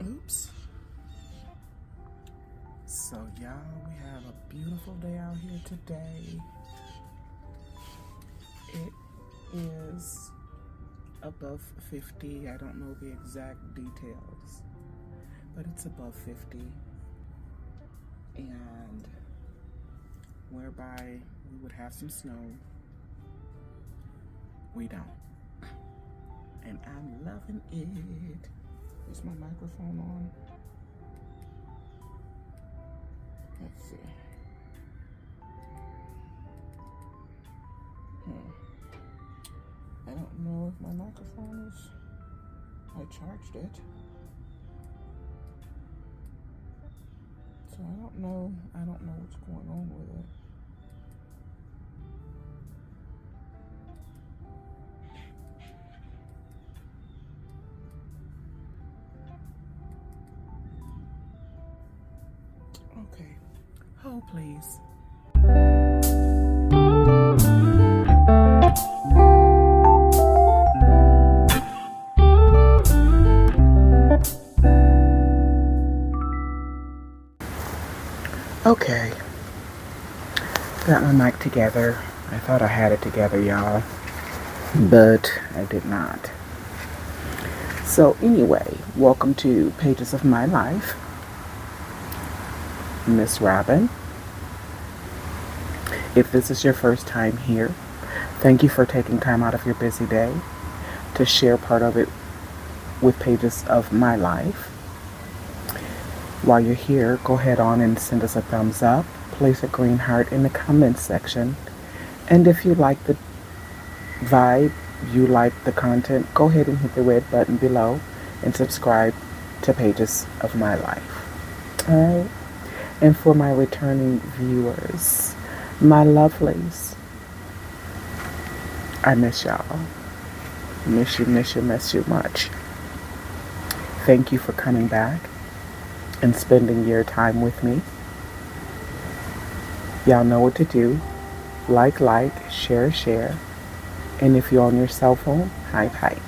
Oops. So y'all, we have a beautiful day out here today. It is above 50. I don't know the exact details, but it's above 50. And whereby we would have some snow, we don't. And I'm loving it. Is my microphone on? Let's see. I don't know if my microphone is. I charged it. So I don't know what's going on with it. Okay. Hold, please. Okay. Got my mic together. I thought I had it together, y'all, but I did not. So anyway, welcome to Pages of My Life. MsRobin. If this is your first time here, thank you for taking time out of your busy day to share part of it with Pages of My Life. While you're here, go ahead on and send us a thumbs up, place a green heart in the comments section, and if you like the vibe, you like the content, go ahead and hit the red button below and subscribe to Pages of My Life. Alright? And for my returning viewers, my lovelies, I miss y'all. Miss you much. Thank you for coming back and spending your time with me. Y'all know what to do. Like, share. And if you're on your cell phone, hype.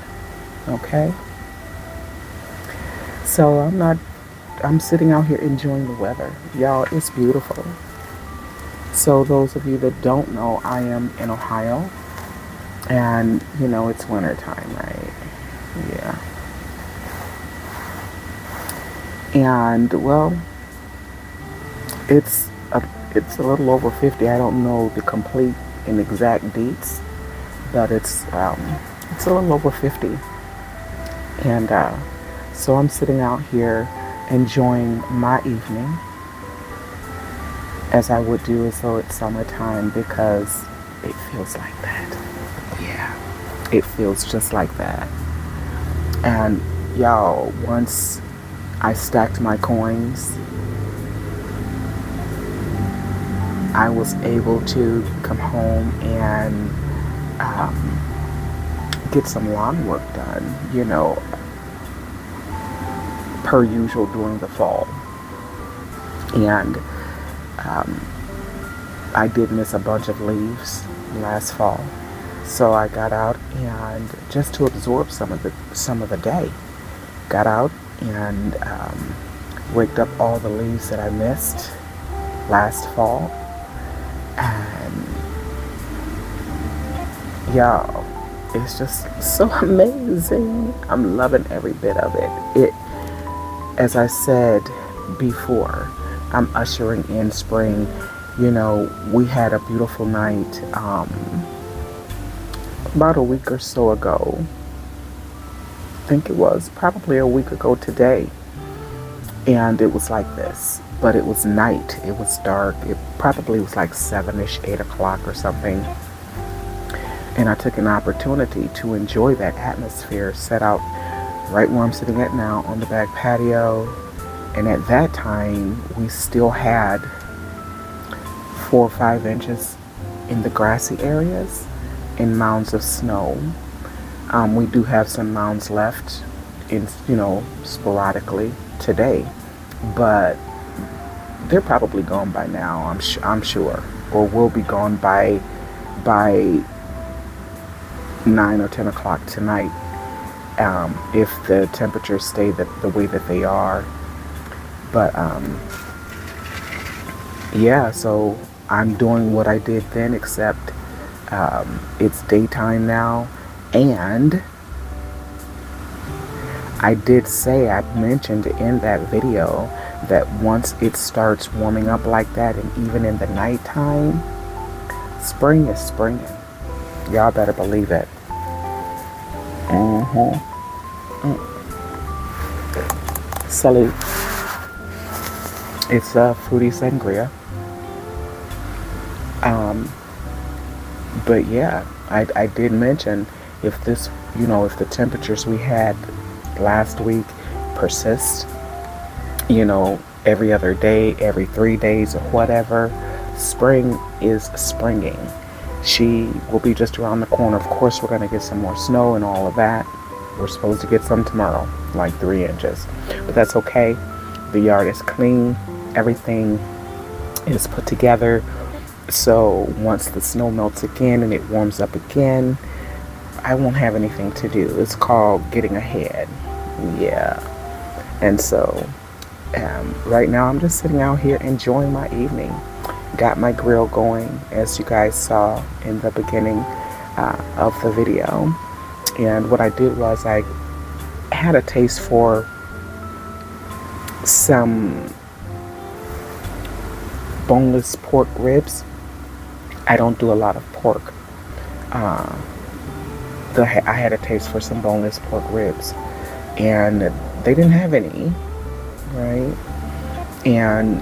Okay? So I'm sitting out here enjoying the weather. Y'all, it's beautiful. So those of you that don't know, I am in Ohio. And, it's winter time, right? Yeah. And, well, it's a little over 50. I don't know the complete and exact dates, but it's a little over 50. And so I'm sitting out here enjoying my evening as I would do as though it's summertime, because it feels like that. Yeah, it feels just like that. And y'all, once I stacked my coins, I was able to come home and get some lawn work done, per usual during the fall. And I did miss a bunch of leaves last fall, so I got out and just to absorb some of the day, got out and raked up all the leaves that I missed last fall. And y'all, it's just so amazing. I'm loving every bit of it. As I said before, I'm ushering in spring. We had a beautiful night about a week or so ago. I think it was probably a week ago today. And it was like this. But it was night. It was dark. It probably was like 7-ish, 8 o'clock or something. And I took an opportunity to enjoy that atmosphere, set out right where I'm sitting at now on the back patio. And at that time, we still had 4 or 5 inches in the grassy areas and mounds of snow. We do have some mounds left in, sporadically today, but they're probably gone by now, I'm sure, or will be gone by 9 or 10 o'clock tonight. if the temperatures stay the way that they are. But yeah, so I'm doing what I did then, except it's daytime now. And I did say, I mentioned in that video that once it starts warming up like that, and even in the nighttime, spring is springing. Y'all better believe it. Salute. It's a fruity sangria. But yeah, I did mention, if this, if the temperatures we had last week persist, every other day, every 3 days or whatever, spring is springing. She will be just around the corner. Of course, we're going to get some more snow and all of that. We're supposed to get some tomorrow, like 3 inches. But that's okay. The yard is clean. Everything is put together. So once the snow melts again and it warms up again, I won't have anything to do. It's called getting ahead. Yeah. And so right now I'm just sitting out here enjoying my evening. Got my grill going, as you guys saw in the beginning of the video. And what I did was I had a taste for some boneless pork ribs. I don't do a lot of pork. I had a taste for some boneless pork ribs, and they didn't have any, right? And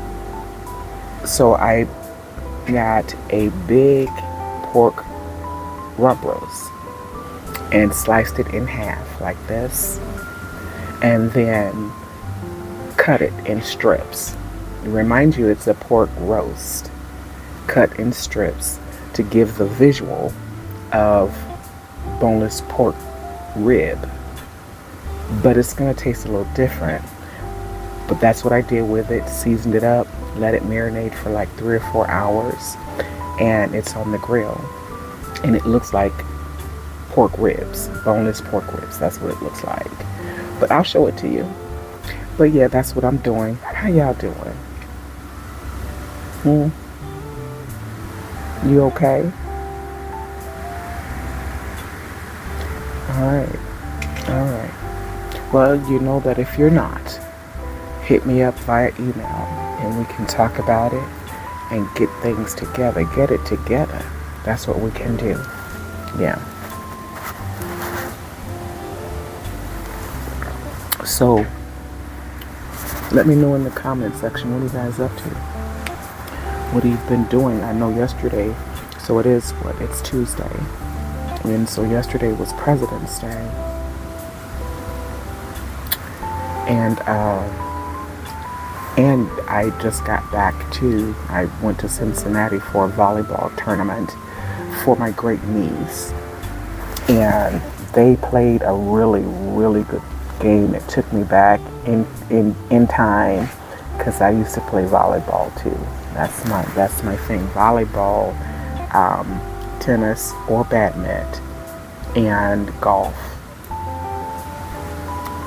so I got a big pork rump roast and sliced it in half like this, and then cut it in strips. Remind you, it's a pork roast cut in strips to give the visual of boneless pork rib, but it's going to taste a little different. But that's what I did with it. Seasoned it up, let it marinate for like 3 or 4 hours, and it's on the grill, and it looks like pork ribs, boneless pork ribs. That's what it looks like, but I'll show it to you. But yeah, that's what I'm doing. How y'all doing? You okay? Alright. Well, you know that if you're not, hit me up via email and we can talk about it and get things together. Get it together. That's what we can do. Yeah. So, let me know in the comment section, what are you guys up to? What have you been doing? I know yesterday, so it is what? It's Tuesday. And so yesterday was President's Day. And I just got back I went to Cincinnati for a volleyball tournament for my great niece. And they played a really, really good game. It took me back in time, because I used to play volleyball too. That's my thing. Volleyball, tennis or badminton, and golf.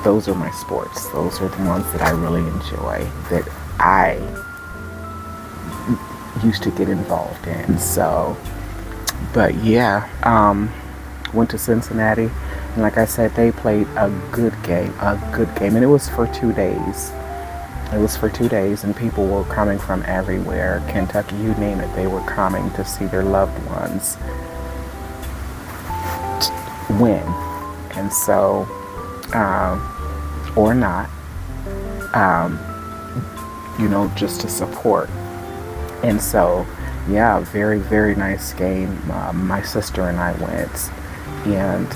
Those are my sports. Those are the ones that I really enjoy, that I used to get involved in. So, but yeah, went to Cincinnati, and like I said, they played a good game, and it was for 2 days. It was for 2 days, and people were coming from everywhere. Kentucky, you name it, they were coming to see their loved ones win. And so, or not, just to support. And so, yeah, very, very nice game. My sister and I went, and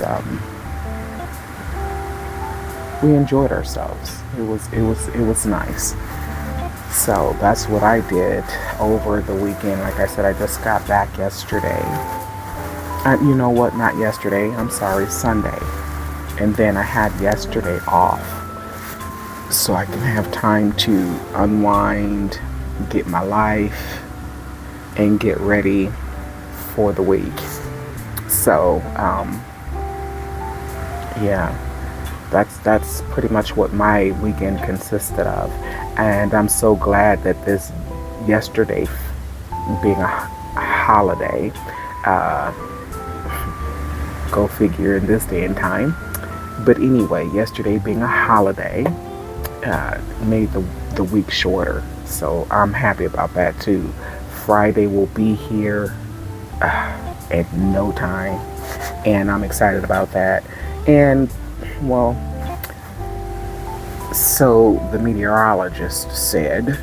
we enjoyed ourselves. It was nice. So that's what I did over the weekend. Like I said, I just got back yesterday. You know what? Not yesterday. I'm sorry, Sunday. And then I had yesterday off, so I can have time to unwind, get my life, and get ready for the week. So, yeah. That's pretty much what my weekend consisted of, and I'm so glad that this yesterday being a holiday, uh, go figure in this day and time. But anyway, yesterday being a holiday made the week shorter, so I'm happy about that too. Friday will be here at no time, and I'm excited about that. And well, so the meteorologist said,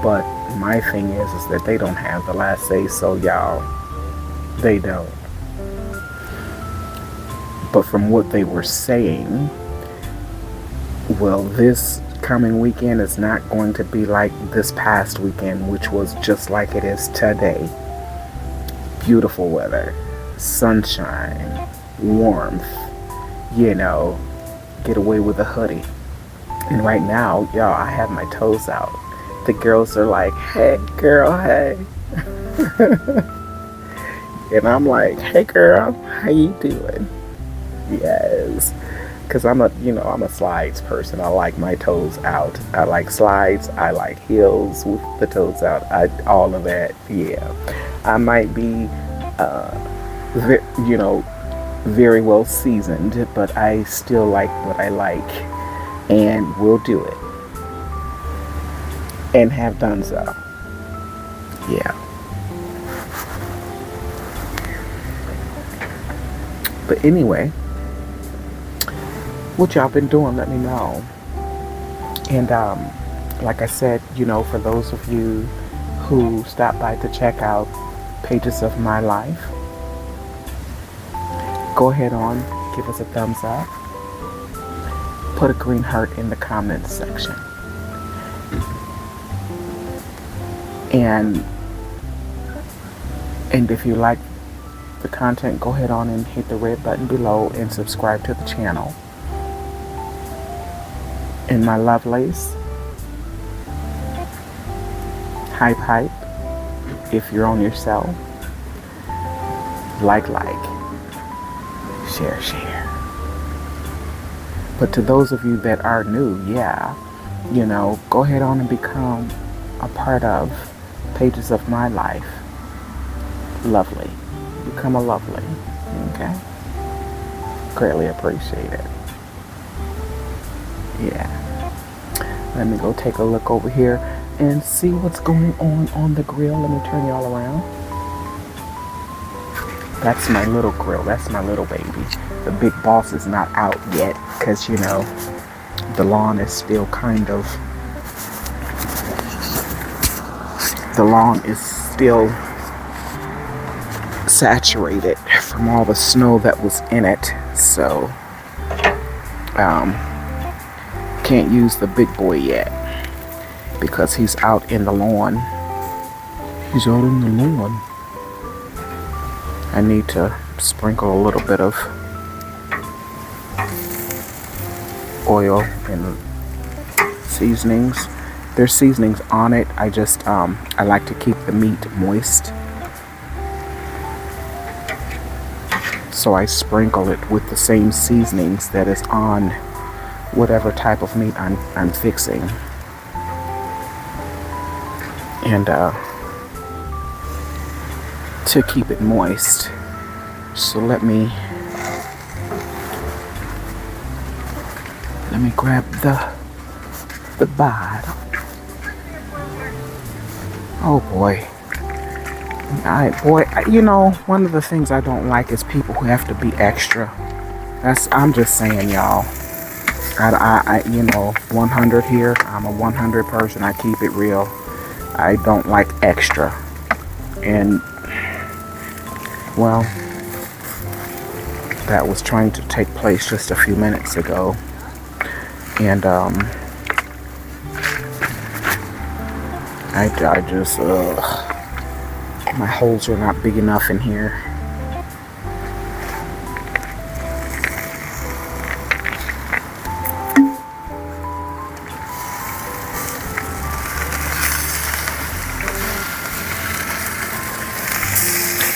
but my thing is that they don't have the last say, so y'all, they don't. But from what they were saying, well, this coming weekend is not going to be like this past weekend, which was just like it is today. Beautiful weather, sunshine, warmth, get away with a hoodie. And right now, y'all, I have my toes out. The girls are like, hey, girl, hey. And I'm like, hey, girl, how you doing? Yes. Because I'm a slides person. I like my toes out. I like slides. I like heels with the toes out. All of that. Yeah. I might be, very well seasoned, but I still like what I like, and will do it, and have done so. Yeah. But anyway, what y'all been doing, let me know. And like I said, for those of you who stopped by to check out Pages of My Life, go ahead on, give us a thumbs up, put a green heart in the comments section, and if you like the content, go ahead on and hit the red button below and subscribe to the channel. And my lovelies, hype, if you're on yourself, like, share. But to those of you that are new, go ahead on and become a part of Pages of My Life. Lovely. Become a lovely. Okay? Greatly appreciate it. Yeah. Let me go take a look over here and see what's going on the grill. Let me turn y'all around. That's my little grill. That's my little baby. The big boss is not out yet because, the lawn is still saturated from all the snow that was in it. So, can't use the big boy yet because he's out in the lawn. He's out in the lawn. I need to sprinkle a little bit of oil and seasonings. There's seasonings on it. I like to keep the meat moist, so I sprinkle it with the same seasonings that is on whatever type of meat I'm fixing. And to keep it moist. So let me grab the bottle. Oh boy. One of the things I don't like is people who have to be extra. I'm just saying, y'all. I 100 here. I'm a 100 person. I keep it real. I don't like extra. And well, that was trying to take place just a few minutes ago. And I just my holes are not big enough in here.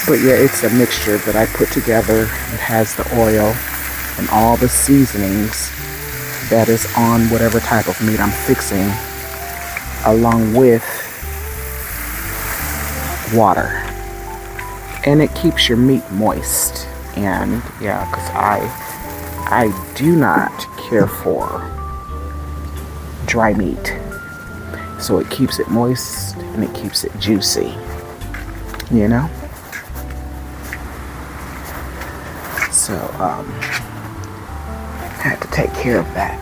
But yeah, it's a mixture that I put together. It has the oil, and all the seasonings that is on whatever type of meat I'm fixing, along with water. And it keeps your meat moist. And yeah, because I do not care for dry meat. So it keeps it moist and it keeps it juicy, you know? So, had to take care of that.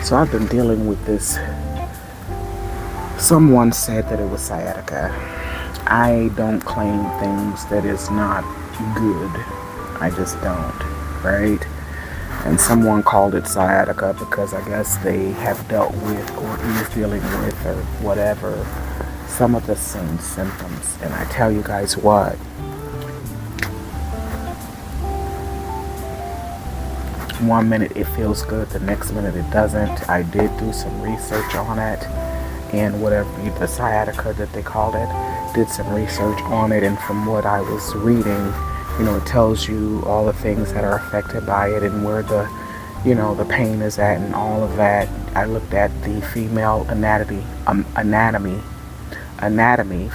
So I've been dealing with this. Someone said that it was sciatica. I don't claim things that is not good. I just don't, right? And someone called it sciatica because I guess they have dealt with or is dealing with or whatever some of the same symptoms. And I tell you guys what, one minute it feels good, the next minute it doesn't. I did do some research on it, and whatever the sciatica that they called it, did some research on it, and from what I was reading, you know, it tells you all the things that are affected by it and where the, you know, the pain is at and all of that. I looked at the female anatomy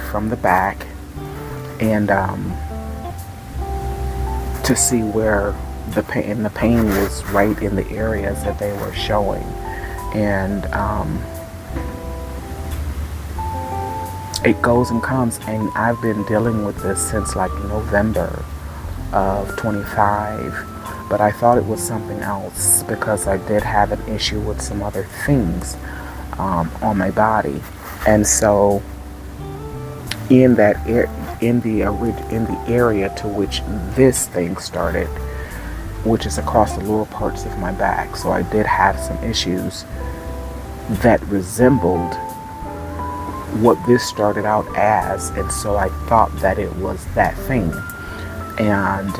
from the back, and to see where the pain was right in the areas that they were showing. And it goes and comes, and I've been dealing with this since like November of 25, but I thought it was something else because I did have an issue with some other things on my body. And so in the area to which this thing started, which is across the lower parts of my back, so I did have some issues that resembled what this started out as, and so I thought that it was that thing. And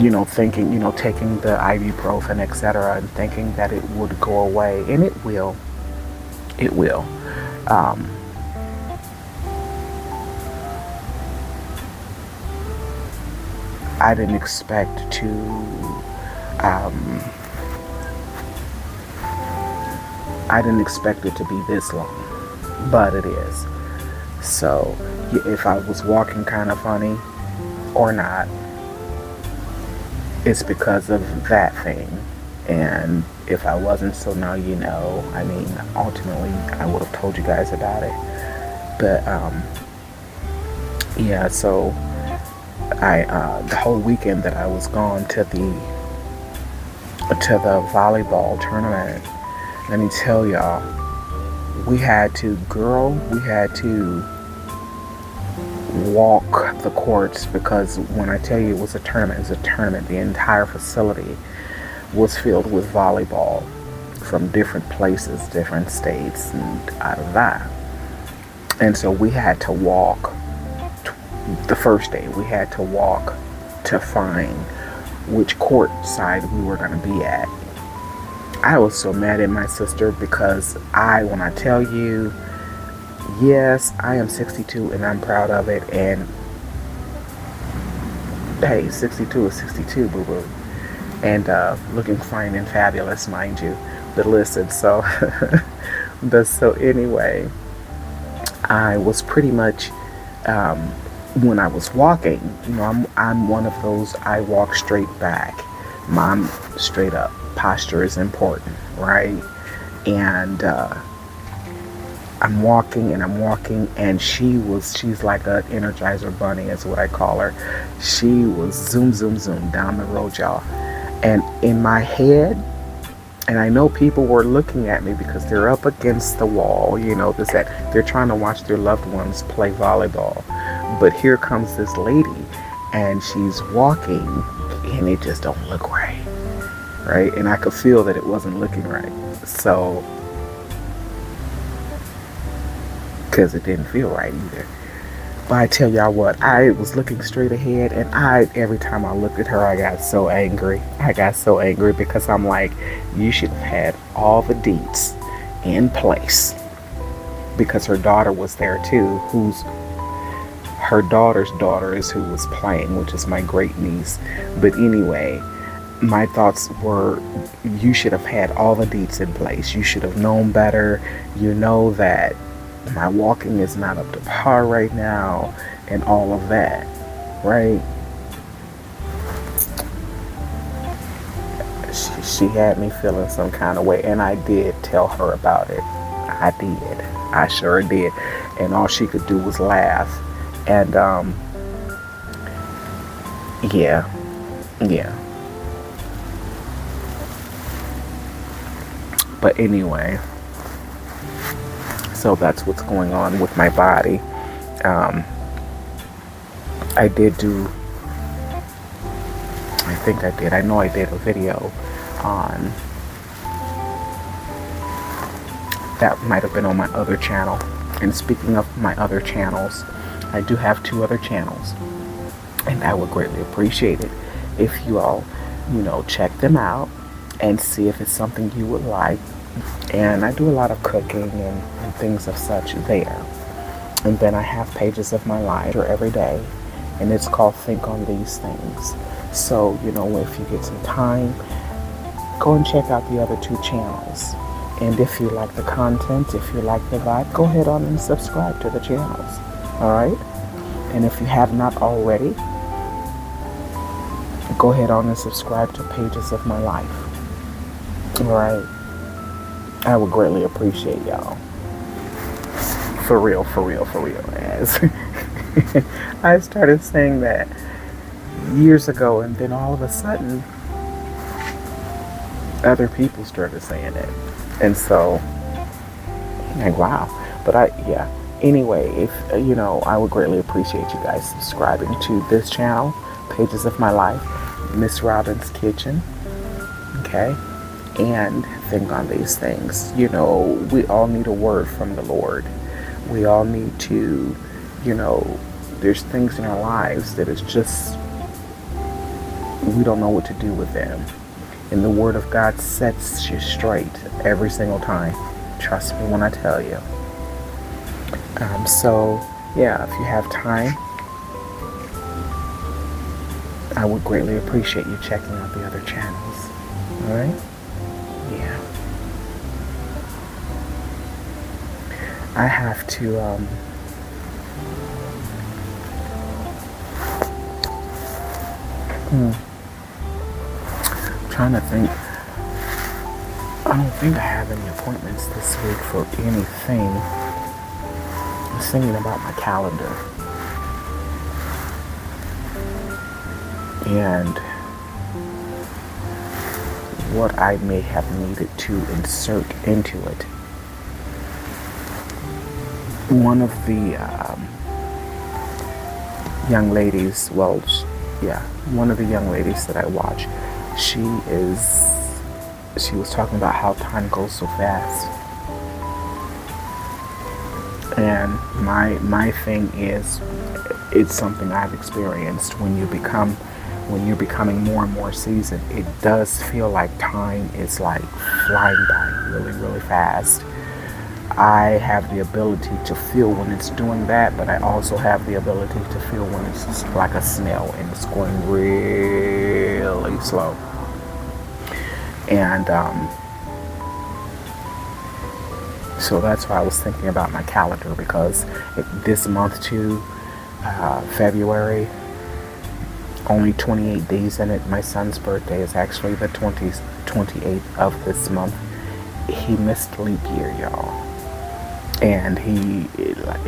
you know, thinking, you know, taking the ibuprofen, etc., and thinking that it would go away, and it will. I didn't expect to it to be this long, but it is. So if I was walking kind of funny or not, it's because of that thing. And if I wasn't, so now you know. I mean, ultimately I would have told you guys about it. But yeah, so I the whole weekend that I was gone to the volleyball tournament, let me tell y'all, we had to walk the courts, because when I tell you it was a tournament, the entire facility was filled with volleyball from different places, different states, and out of that. And so we had to walk. The first day we had to walk to find which court side we were going to be at. I was so mad at my sister because when I tell you, yes, I am 62 and I'm proud of it, and hey, 62 is 62, boo-boo. And looking fine and fabulous, mind you. But listen, so anyway, I was pretty much when I was walking, you know, I'm one of those, I walk straight back. Mom, straight up. Posture is important, right? And I'm walking, and she's like an Energizer bunny, is what I call her. She was zoom, zoom, zoom down the road, y'all. And in my head, and I know people were looking at me because they're up against the wall, you know, they're trying to watch their loved ones play volleyball. But here comes this lady, and she's walking, and it just don't look right, right? And I could feel that it wasn't looking right. So, because it didn't feel right either. But I tell y'all what, I was looking straight ahead, and every time I looked at her, I got so angry. Because I'm like, you should have had all the deets in place. Because her daughter was there too, her daughter's daughter is who was playing, which is my great niece. But anyway, my thoughts were, you should have had all the deeds in place. You should have known better. You know that my walking is not up to par right now and all of that, right? She had me feeling some kind of way, and I did tell her about it. I did. I sure did. And all she could do was laugh. And yeah. But anyway, so that's what's going on with my body. I know I did a video on, that might have been on my other channel. And speaking of my other channels, I do have 2 other channels, and I would greatly appreciate it if you all, check them out and see if it's something you would like. And I do a lot of cooking and things of such there. And then I have pages of my life every day, and it's called Think on These Things. So, if you get some time, go and check out the other 2 channels. And if you like the content, if you like the vibe, go ahead on and subscribe to the channels. Alright? And if you have not already, go ahead on and subscribe to Pages of My Life. Alright? I would greatly appreciate y'all. For real. As I started saying that years ago, and then all of a sudden, other people started saying it. And so, like, wow. But anyway, if, I would greatly appreciate you guys subscribing to this channel, Pages of My Life, MsRobin's Kitchen, okay? And Think on These Things. We all need a word from the Lord. We all need to, there's things in our lives that is just, we don't know what to do with them. And the Word of God sets you straight every single time. Trust me when I tell you. So, if you have time, I would greatly appreciate you checking out the other channels. Alright? Yeah. I have to, I'm trying to think. I don't think I have any appointments this week for anything. I'm thinking about my calendar. And what I may have needed to insert into it. One of the young ladies, one of the young ladies that I watch, she was talking about how time goes so fast. And my thing is, it's something I've experienced. When you're becoming more and more seasoned, it does feel like time is like flying by really, really fast. I have the ability to feel when it's doing that, but I also have the ability to feel when it's just like a snail and it's going really slow. And so that's why I was thinking about my calendar, because this month too, February, only 28 days in it. My son's birthday is actually the 28th of this month. He missed leap year, y'all. And he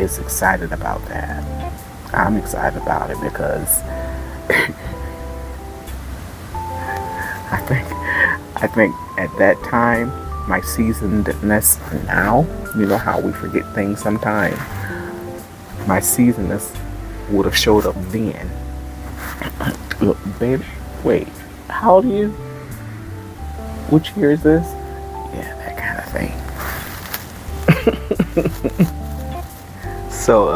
is excited about that. I'm excited about it because I think at that time, my seasonedness now, you know how we forget things sometimes, my seasonedness would have showed up then. Look, baby, wait, how old are you? Which year is this? Yeah, that kind of thing. So,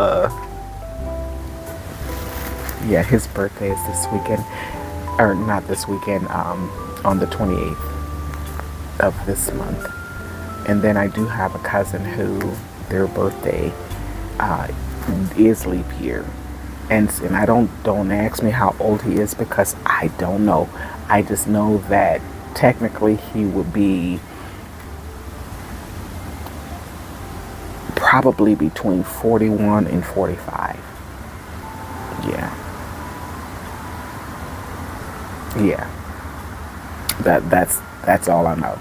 yeah, his birthday is this weekend, or not this weekend, on the 28th of this month. And then I do have a cousin who their birthday is leap year. And I don't ask me how old he is because I don't know. I just know that technically he would be probably between 41 and 45. Yeah. Yeah. That's all I know.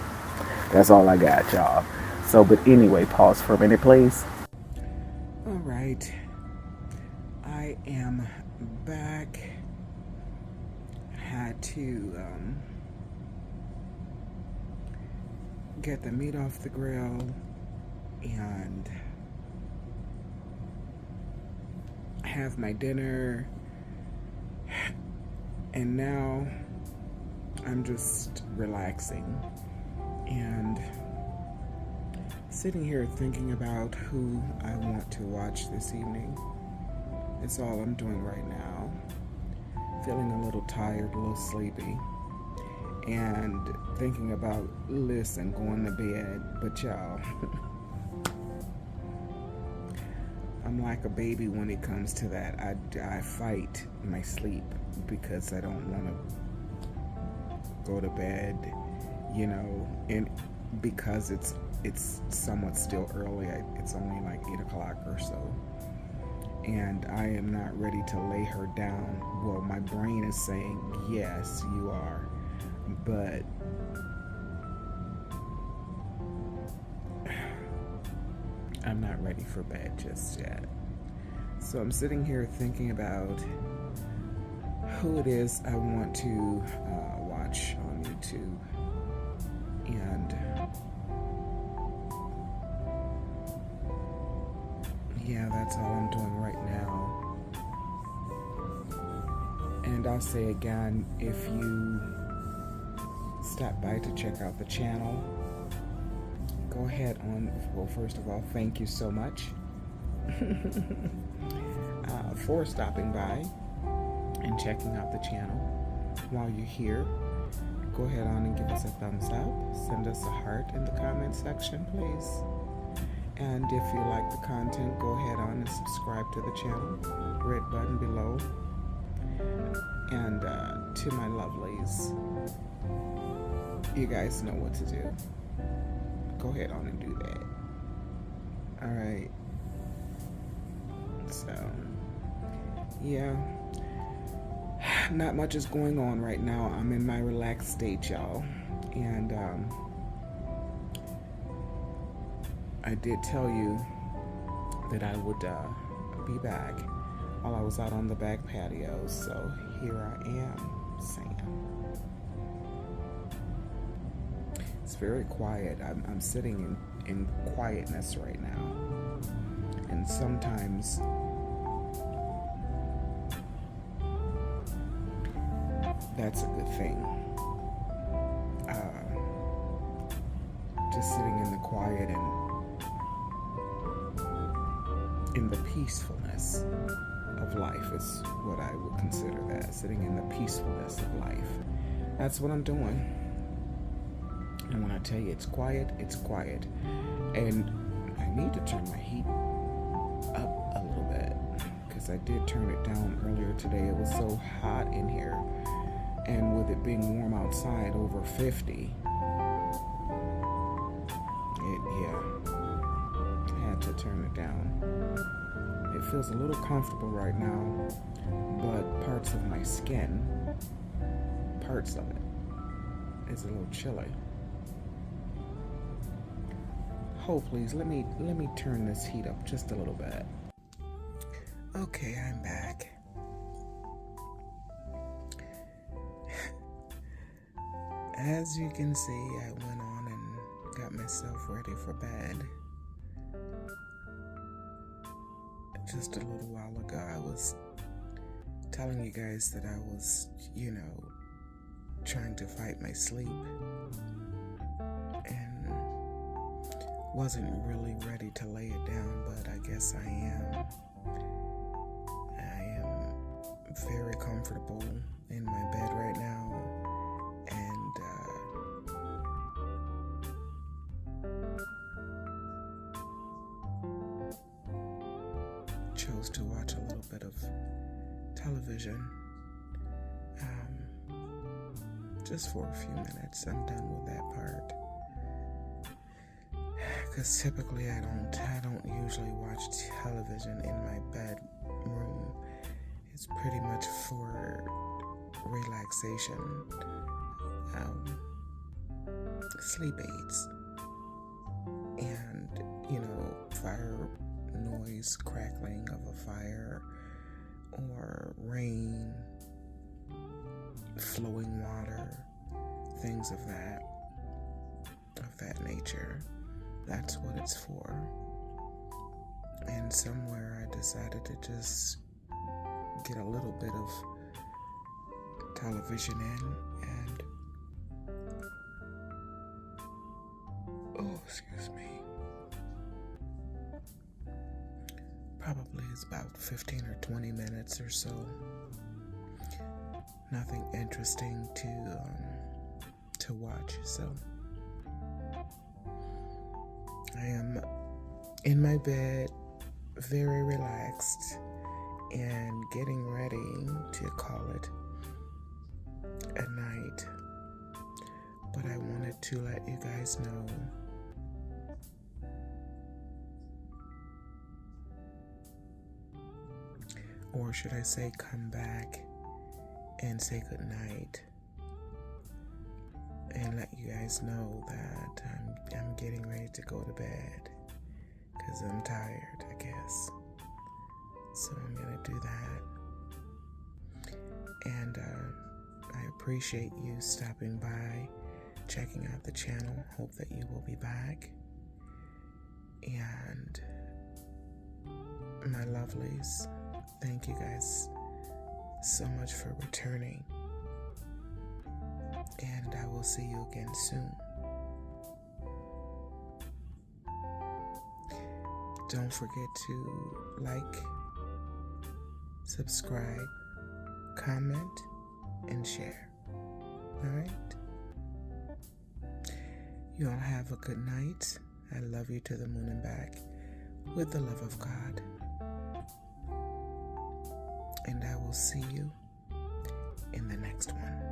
That's all I got, y'all. So, but anyway, pause for a minute, please. All right. I am back. Had to get the meat off the grill and have my dinner. And now I'm just relaxing and sitting here thinking about who I want to watch this evening. It's all I'm doing right now. Feeling a little tired, a little sleepy, and thinking about listen, going to bed. But y'all, I'm like a baby when it comes to that. I fight my sleep because I don't want to go to bed, and because it's somewhat still early. It's only like 8 o'clock or so, and I am not ready to lay her down. Well, my brain is saying yes, you are, but I'm not ready for bed just yet. So I'm sitting here thinking about who it is I want to watch on YouTube, and yeah, that's all I'm doing right now. And I'll say again, if you stop by to check out the channel, go ahead on. Well, first of all, thank you so much for stopping by and checking out the channel. While you're here, go ahead on and give us a thumbs up. Send us a heart in the comment section, please. And if you like the content, go ahead on and subscribe to the channel. Red button below. And to my lovelies, you guys know what to do. Go ahead on and do that. All right. So, yeah. Not much is going on right now. I'm in my relaxed state, y'all. And I did tell you that I would be back while I was out on the back patio. So here I am, Sam. It's very quiet. I'm sitting in quietness right now. And sometimes that's a good thing. Just sitting in the quiet and in the peacefulness of life is what I would consider that. Sitting in the peacefulness of life. That's what I'm doing. And when I tell you it's quiet, it's quiet. And I need to turn my heat up a little bit because I did turn it down earlier today. It was so hot in here. And with it being warm outside, over 50, I had to turn it down. It feels a little comfortable right now, but parts of my skin, parts of it, is a little chilly. Hold please, let me turn this heat up just a little bit. Okay, I'm back. As you can see, I went on and got myself ready for bed. Just a little while ago, I was telling you guys that I was, trying to fight my sleep and wasn't really ready to lay it down, but I guess I am. I am very comfortable in my bed right now, and chose to watch a little bit of television just for a few minutes. I'm done with that part. Because typically I don't usually watch television in my bedroom. It's pretty much for relaxation, sleep aids, and fire noise, crackling of a fire, or rain, flowing water, things of that nature. That's what it's for. And somewhere I decided to just get a little bit of television in, and excuse me, probably it's about 15 or 20 minutes or so. Nothing interesting to watch, so I am in my bed, very relaxed, and getting ready to call it a night. But I wanted to let you guys know or should I say come back and say good night and let you guys know that I'm getting ready to go to bed because I'm tired, I guess. So I'm gonna do that. And I appreciate you stopping by, checking out the channel. Hope that you will be back. And my lovelies, thank you guys so much for returning. And I will see you again soon. Don't forget to like, subscribe, comment, and share. Alright? You all have a good night. I love you to the moon and back with the love of God. And I will see you in the next one.